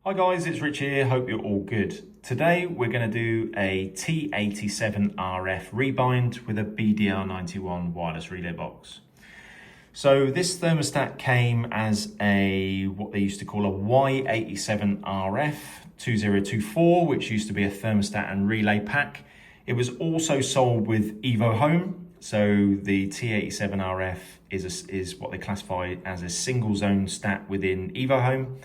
Hi guys, it's Rich here, hope you're all good. Today we're going to do a T87RF Rebind with a BDR91 wireless relay box. So this thermostat came as what they used to call a Y87RF2024, which used to be a thermostat and relay pack. It was also sold with Evo Home. So the T87RF is what they classify as a single zone stat within Evo Home.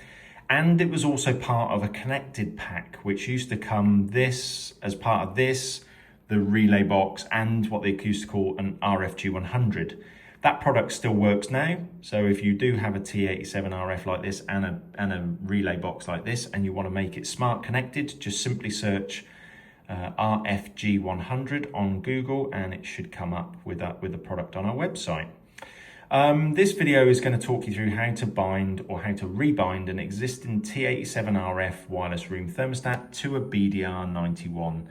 And it was also part of a connected pack, which used to come as part of the relay box, and what they used to call an RFG100. That product still works now. So if you do have a T87RF like this and a relay box like this, and you want to make it smart connected, just simply search RFG100 on Google, and it should come up with the product on our website. This video is going to talk you through how to bind or how to rebind an existing T87RF wireless room thermostat to a BDR91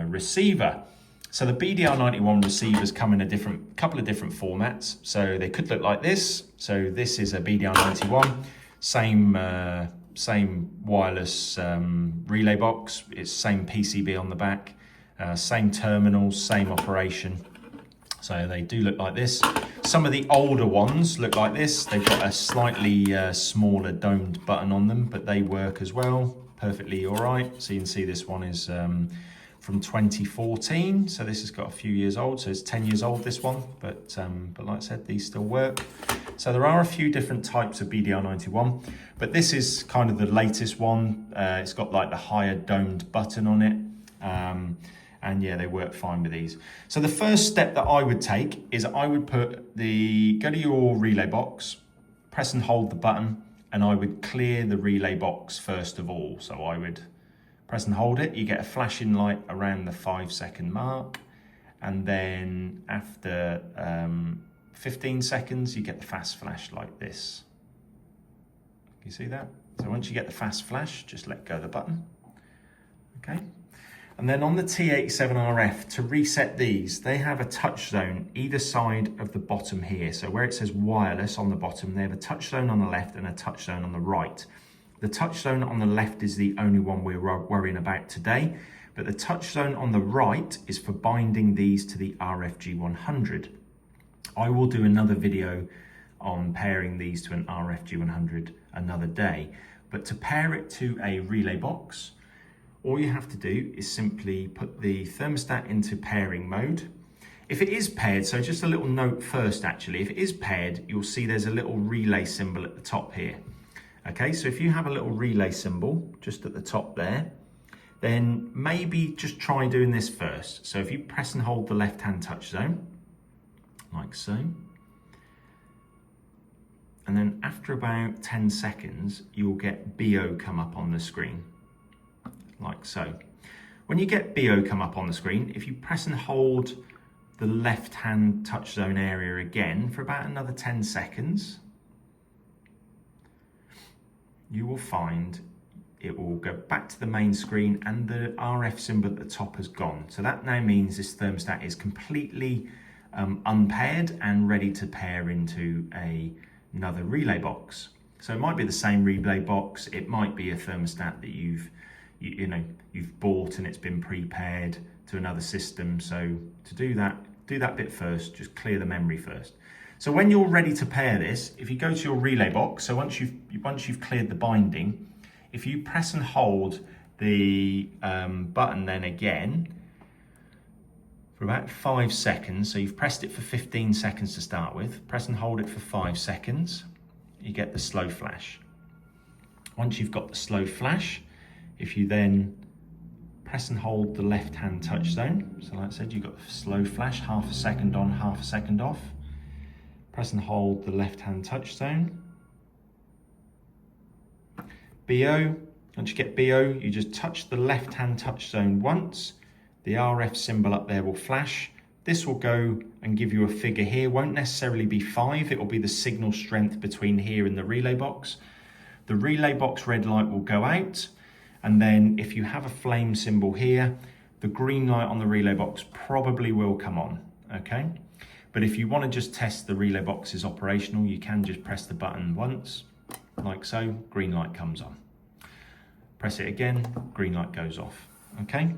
receiver. So the BDR91 receivers come in a couple of different formats. So they could look like this. So this is a BDR91, same wireless relay box. It's same PCB on the back, same terminals, same operation. So they do look like this. Some of the older ones look like this. They've got a slightly smaller domed button on them, but they work as well, perfectly all right. So you can see this one is from 2014. So this has got a few years old. So it's 10 years old, this one. But like I said, these still work. So there are a few different types of BDR91, but this is kind of the latest one. It's got like the higher domed button on it. And yeah, they work fine with these. So the first step that I would take is I would go to your relay box, press and hold the button, and I would clear the relay box first of all. So I would press and hold it. You get a flashing light around the 5-second mark. And then after 15 seconds, you get the fast flash like this. You see that? So once you get the fast flash, just let go of the button. Okay. And then on the T87RF, to reset these, they have a touch zone either side of the bottom here. So where it says wireless on the bottom, they have a touch zone on the left and a touch zone on the right. The touch zone on the left is the only one we're worrying about today, but the touch zone on the right is for binding these to the RFG100. I will do another video on pairing these to an RFG100 another day, but to pair it to a relay box, all you have to do is simply put the thermostat into pairing mode. If it is paired, so just a little note first actually, if it is paired, you'll see there's a little relay symbol at the top here. Okay, so if you have a little relay symbol just at the top there, then maybe just try doing this first. So if you press and hold the left-hand touch zone, like so, and then after about 10 seconds, you'll get BO come up on the screen. Like so. When you get BO come up on the screen, if you press and hold the left-hand touch zone area again for about another 10 seconds, you will find it will go back to the main screen and the RF symbol at the top has gone. So that now means this thermostat is completely unpaired and ready to pair into another relay box. So it might be the same relay box, it might be a thermostat that you've bought and it's been pre-paired to another system. So to do that bit first, just clear the memory first. So when you're ready to pair this, if you go to your relay box, so once you've cleared the binding, if you press and hold the button then again for about 5 seconds, so you've pressed it for 15 seconds to start with, press and hold it for 5 seconds, you get the slow flash. Once you've got the slow flash, if you then press and hold the left-hand touch zone, so like I said, you've got the slow flash, half a second on, half a second off. Press and hold the left-hand touch zone. BO, once you get BO, you just touch the left-hand touch zone once. The RF symbol up there will flash. This will go and give you a figure here. Won't necessarily be 5, it will be the signal strength between here and the relay box. The relay box red light will go out. And then if you have a flame symbol here, the green light on the relay box probably will come on, okay? But if you want to just test the relay box is operational, you can just press the button once, like so, green light comes on. Press it again, green light goes off, okay?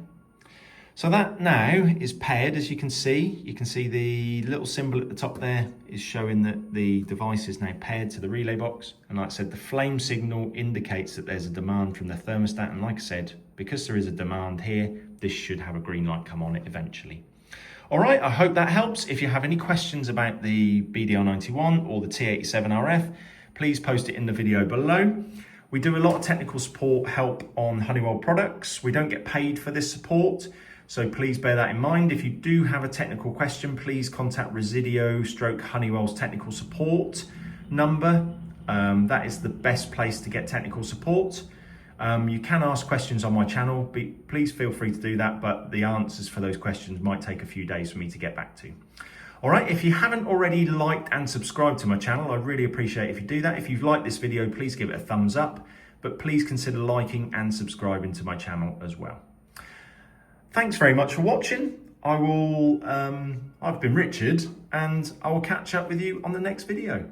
So that now is paired, as you can see. You can see the little symbol at the top there is showing that the device is now paired to the relay box. And like I said, the flame signal indicates that there's a demand from the thermostat. And like I said, because there is a demand here, this should have a green light come on it eventually. All right, I hope that helps. If you have any questions about the BDR91 or the T87RF, please post it in the video below. We do a lot of technical support help on Honeywell products. We don't get paid for this support, so please bear that in mind. If you do have a technical question, please contact Resideo / Honeywell's technical support number. That is the best place to get technical support. You can ask questions on my channel, please feel free to do that, but the answers for those questions might take a few days for me to get back to. All right, if you haven't already liked and subscribed to my channel, I'd really appreciate if you do that. If you've liked this video, please give it a thumbs up, but please consider liking and subscribing to my channel as well. Thanks very much for watching. I've been Richard, and I will catch up with you on the next video.